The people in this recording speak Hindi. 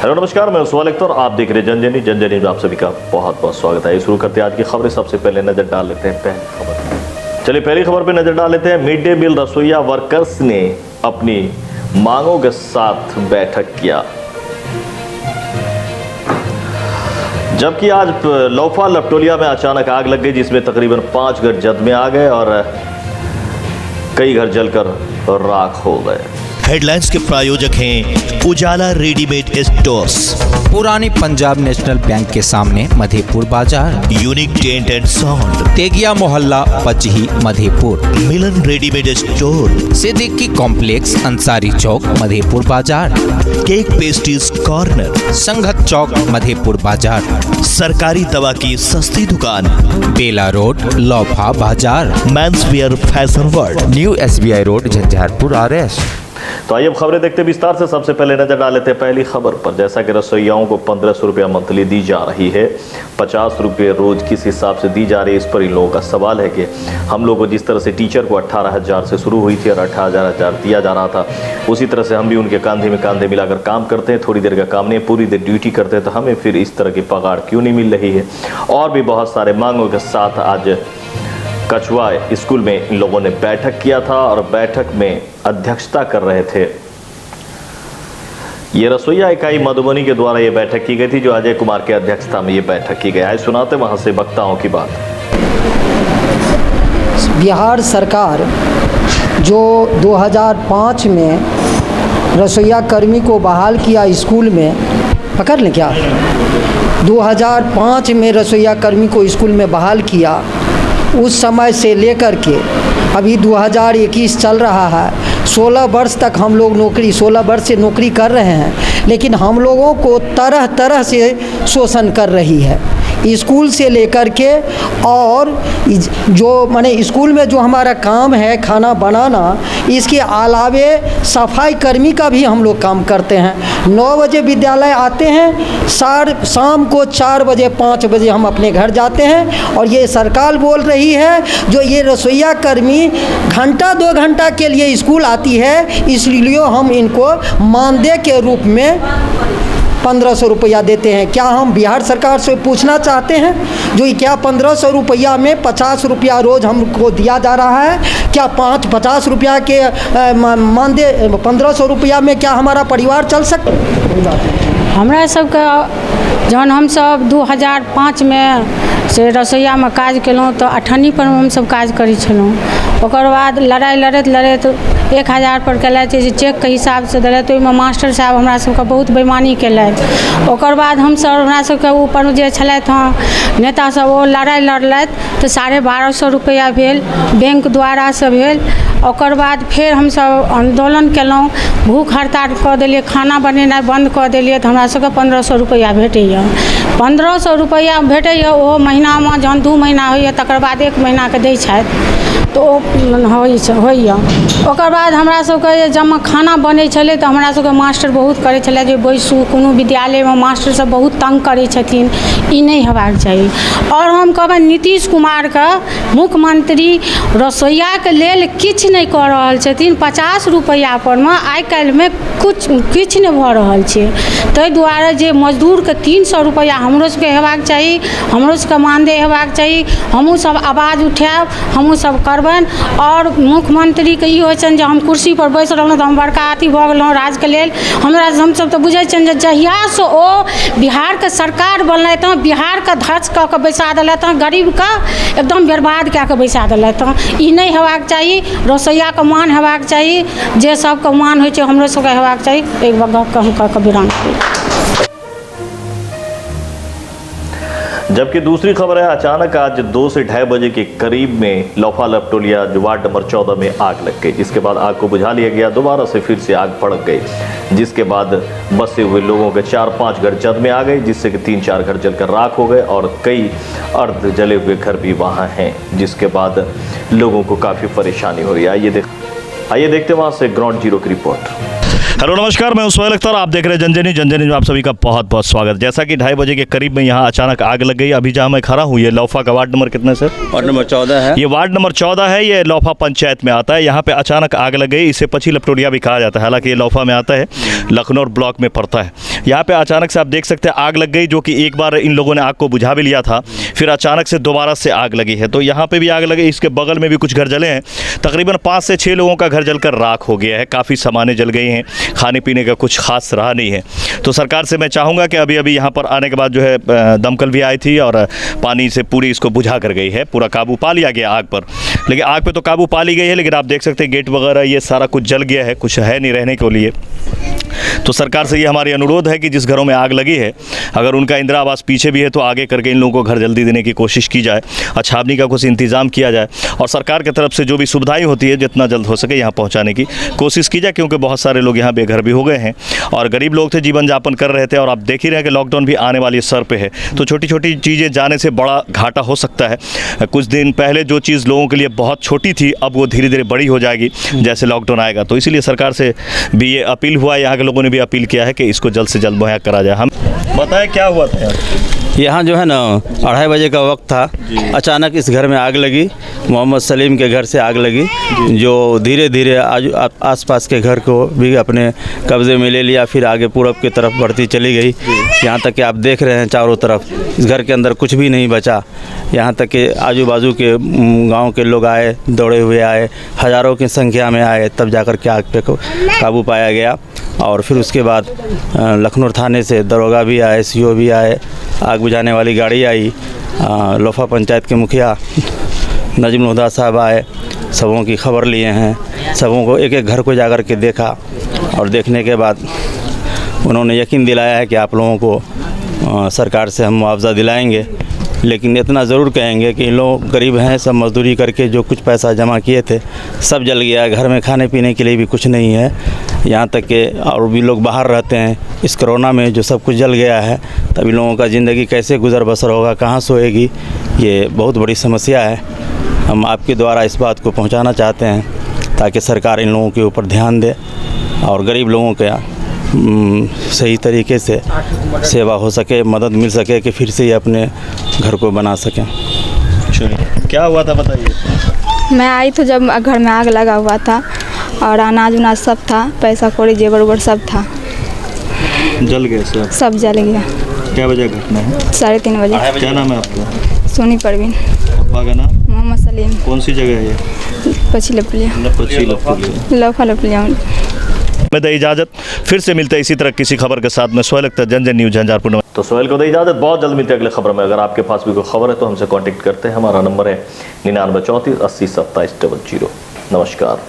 हेलो नमस्कार, मैं उस्मान अख्तर, आप देख रहे हैं जनजनी में आप सभी का बहुत बहुत स्वागत है। शुरू करते हैं आज की खबरें। सबसे पहले नजर डाल लेते हैं पहली खबर। चलिए पहली खबर पे नजर डाल लेते हैं। मिड डे मील रसोईया वर्कर्स ने अपनी मांगों के साथ बैठक किया। जबकि आज लौफा लपटोलिया में अचानक आग लग गई, जिसमें तकरीबन 5 घर जद में आ गए और कई घर जलकर राख हो गए। हेडलाइंस के प्रायोजक हैं उजाला रेडीमेड स्टोर्स, पुरानी पंजाब नेशनल बैंक के सामने मधेपुर बाजार, unique tent and sound, Tegia मोहल्ला Pachahi Madhepur, Milan readymade store, Siddiqui complex Ansari चौक मधेपुर बाजार, केक पेस्ट्रीज कॉर्नर, संघत चौक मधेपुर बाजार, सरकारी दवा की सस्ती दुकान, बेला रोड लौफा बाजार, men's wear fashion world, new SBI road Jhanjharpur RS। तो आइए अब खबरें देखते विस्तार से। सबसे पहले नजर डाल लेते हैं पहली खबर पर। जैसा कि रसोइयाओं को 1500 रुपया मंथली दी जा रही है, 50 रुपये रोज किस हिसाब से दी जा रही है, इस पर इन लोगों का सवाल है कि हम लोग को जिस तरह से टीचर को 18,000 से शुरू हुई थी और 18,000 दिया जा रहा था, उसी तरह से हम भी उनके कंधे में कंधे मिलाकर काम करते हैं। थोड़ी देर का काम नहीं, पूरी देर ड्यूटी करते हैं, तो हमें फिर इस तरह की पगार क्यों नहीं मिल रही है। और भी बहुत सारे मांगों के साथ आज कछुआ स्कूल में इन लोगों ने बैठक किया था और बैठक में अध्यक्षता कर रहे थे। ये रसोईया इकाई मधुबनी के द्वारा ये बैठक की गई थी, जो अजय कुमार के अध्यक्षता में ये बैठक की गई। आइए सुनाते वहां से वक्ताओं की बात। बिहार सरकार जो 2005 में रसोईया कर्मी को बहाल किया स्कूल में, पकड़ लें क्या, 2005 में रसोईया कर्मी को स्कूल में बहाल किया, उस समय से लेकर के अभी 2021 चल रहा है। 16 वर्ष तक हम लोग 16 वर्ष से नौकरी कर रहे हैं, लेकिन हम लोगों को तरह तरह से शोषण कर रही है, स्कूल से लेकर के। और जो माने स्कूल में जो हमारा काम है खाना बनाना, इसके अलावे सफाई कर्मी का भी हम लोग काम करते हैं। 9 बजे विद्यालय आते हैं, शाम को 4 बजे 5 बजे हम अपने घर जाते हैं। और ये सरकार बोल रही है जो ये रसोईया कर्मी घंटा 2 घंटा के लिए स्कूल आती है, इसलिए हम इनको मानदेय के रूप में 1500 रुपया देते हैं। क्या हम बिहार सरकार से पूछना चाहते हैं जो क्या 1500 रुपया में 50 रुपया रोज़ हमको दिया जा रहा है? क्या 50 रुपया के मानदेय 1500 रुपया में क्या हमारा परिवार चल सकता? हमरा सबके जहन हमसब 2005 में से रसोईया में काज केलहुँ तो 8वीं पर हमसब काज करै छलहुँ। ओकर बाद लड़ाई लड़ैत 1000 पर केलथि जे चेक के हिसाब से देलथि, ओहिमे मास्टर साहब हमरा सबके बहुत बेईमानी केलथि। ओकर बाद हमसब हमरा सबके ऊपर जे छलथि हँ नेता सब, ओ लड़ाई लड़लथि तो 1250 रुपया भेल, बैंक द्वारा से भेल। ओकर बाद फेर हमसब आंदोलन केलहुँ, भूख हड़ताल कऽ देलिए, खाना बनेनाइ बंद कऽ देलिए, तऽ हमरा सबके 1500 रुपया भेटैए। 1500 रुपया भेटैए, ओहो महीनामे जहन 2 महीना होइए तकर बाद 1 महीनाके दै छथि, तो होइए। ओकर बाद हमरा सबके जब खाना बनै छलै तऽ हमरा सबके मास्टर बहुत करै छलै जे बैसू, कोनो विद्यालयमे मास्टर सब बहुत तंग करै छथिन, ई नहि हेबाक चाही। और हम कहबै नीतीश कुमारके मुख्यमंत्री रसोईयाके लेल किछु नहि कऽ रहल छथिन। 50 रुपया परमे आइ काल्हिमे किछु नहि भऽ रहल छै। ताहि दुआरे जे मजदूरके 300 रुपया हमरो सबके हेबाक चाही, हमरो सबके मानदेय हेबाक चाही। हमहूँ सब आवाज उठायब, हमहूँ सब करबनि। और मुख्यमंत्रीके ई होइ छनि जे हम कुर्सी पर बैस रहलहुँ तऽ हम बड़का अथी भऽ गेलहुँ राजके लेल। हमसब तऽ बुझै छियनि जे जहियासँ ओ बिहारके सरकार बनलथि हँ, बिहारके ध्वस्त कऽ के बैसा देलथि हँ, गरीबके एकदम बर्बाद कए कऽ बैसा देलथि हँ। ई नहि हेबाक चाही। रसोईयाके मान हेबाक चाही, जे सबके मान होइ छै हमरो सबके हेबाक चाही। एक गपके हम कऽ कऽ विराम करी। जबकि दूसरी खबर है, अचानक आज 2 से 2:30 बजे के करीब में लौफा लपटोलिया वार्ड नंबर 14 में आग लग गई, जिसके बाद आग को बुझा लिया गया। दोबारा से फिर से आग भड़क गई, जिसके बाद बसे हुए लोगों के 4-5 घर जद में आ गए, जिससे कि 3-4 घर जलकर राख हो गए और कई अर्ध जले हुए घर भी वहाँ हैं, जिसके बाद लोगों को काफ़ी परेशानी हो रही है। आइए देखते वहाँ से ग्राउंड जीरो की रिपोर्ट। हेलो नमस्कार, मैं सोहेल अख्तर, आप देख रहे हैं जनजनी। जनजनी में आप सभी का बहुत बहुत स्वागत। जैसा कि 2:30 बजे के करीब में यहाँ अचानक आग लग गई। अभी जहाँ मैं खड़ा हूँ, ये लौफा का वार्ड नंबर कितने सर? वार्ड नंबर 14 है। ये वार्ड नंबर 14 है। ये लौफा पंचायत में आता है। यहाँ पे अचानक आग लग गई। इसे पची लपटोरिया भी कहा जाता है, हालांकि ये लौफा में आता है, लखनऊ ब्लॉक में पड़ता है। यहाँ पे अचानक से आप देख सकते हैं आग लग गई, जो कि एक बार इन लोगों ने आग को बुझा भी लिया था, फिर अचानक से दोबारा से आग लगी है। तो यहाँ पे भी आग लगी, इसके बगल में भी कुछ घर जले हैं। तकरीबन 5 से 6 लोगों का घर जलकर राख हो गया है। काफ़ी सामानें जल गई हैं, खाने पीने का कुछ खास रहा नहीं है। तो सरकार से मैं चाहूँगा कि अभी यहाँ पर आने के बाद जो है दमकल भी आई थी और पानी से पूरी इसको बुझा कर गई है। पूरा काबू पा लिया गया आग पर। लेकिन आग पे तो काबू पा ली गई है, लेकिन आप देख सकते हैं गेट वगैरह ये सारा कुछ जल गया है, कुछ है नहीं रहने के लिए। तो सरकार से ये हमारी अनुरोध है कि जिस घरों में आग लगी है, अगर उनका इंदिरा आवास पीछे भी है तो आगे करके इन लोगों को घर जल्दी देने की कोशिश की जाए, छावनी का कुछ इंतज़ाम किया जाए और सरकार की तरफ से जो भी सुविधाएं होती है जितना जल्द हो सके यहाँ पहुँचाने की कोशिश की जाए, क्योंकि बहुत सारे लोग यहाँ बेघर भी हो गए हैं और गरीब लोग थे, जीवन यापन कर रहे थे। और आप देख ही रहे हैं कि लॉकडाउन भी आने वाली सर पे है, तो छोटी छोटी चीज़ें जाने से बड़ा घाटा हो सकता है। कुछ दिन पहले जो चीज़ लोगों के लिए बहुत छोटी थी, अब वो धीरे धीरे बड़ी हो जाएगी जैसे लॉकडाउन आएगा। तो इसीलिए सरकार से भी ये अपील हुआ है, यहाँ के लोगों ने भी अपील किया है कि इसको जल्द से जल्द मुहैया करा जाए। हम बताएं क्या हुआ था यहाँ जो है ना 2:30 बजे का वक्त था। अचानक इस घर में आग लगी। मोहम्मद सलीम के घर से आग लगी, जो धीरे धीरे आसपास के घर को भी अपने कब्ज़े में ले लिया, फिर आगे पूरब की तरफ बढ़ती चली गई। यहाँ तक कि आप देख रहे हैं चारों तरफ इस घर के अंदर कुछ भी नहीं बचा। यहाँ तक कि आजू बाजू के गांव के लोग आए, दौड़े हुए आए, हज़ारों की संख्या में आए, तब जाकर के आग पे काबू पाया गया। और फिर उसके बाद लखनऊ थाने से दरोगा भी आए, CO भी आए, आग बुझाने वाली गाड़ी आई, लौफा पंचायत के मुखिया नजमुल हुदा साहब आए, सबों की खबर लिए हैं, सबों को एक एक घर को जाकर के देखा और देखने के बाद उन्होंने यकीन दिलाया है कि आप लोगों को सरकार से हम मुआवजा दिलाएंगे, लेकिन इतना ज़रूर कहेंगे कि इन लोग गरीब हैं, सब मजदूरी करके जो कुछ पैसा जमा किए थे सब जल गया। घर में खाने पीने के लिए भी कुछ नहीं है। यहाँ तक कि और भी लोग बाहर रहते हैं, इस कोरोना में जो सब कुछ जल गया है, तभी लोगों का ज़िंदगी कैसे गुजर बसर होगा, कहाँ सोएगी, ये बहुत बड़ी समस्या है। हम आपके द्वारा इस बात को पहुँचाना चाहते हैं ताकि सरकार इन लोगों के ऊपर ध्यान दे और गरीब लोगों के सही तरीके से सेवा हो सके, मदद मिल सके कि फिर से ये अपने घर को बना सकें। क्या हुआ था बताइए। मैं आई तो जब घर में आग लगा हुआ था और अनाज उनाज सब था, पैसा कौड़ी जेवर उवर सब था, जल गए सब जल गया। क्या बजे घटना है? 3:30 बजे। क्या नाम है आपका? सोनी परवीन। अब्बा का नाम? मोहम्मद सलीम। कौन सी जगह है ये? पची लपलिया। लौफा लपलिया। मैं दे इजाज़त, फिर से मिलते हैं इसी तरह किसी खबर के साथ। मैं सोहेल अख्तर, जनजन न्यूज़ झंझारपुर में। तो सोहेल को दे इजाज़त, बहुत जल्द मिलते हैं अगले खबर में। अगर आपके पास भी कोई खबर है तो हमसे कांटेक्ट करते हैं। हमारा नंबर है 99 34 80 27 00। नमस्कार।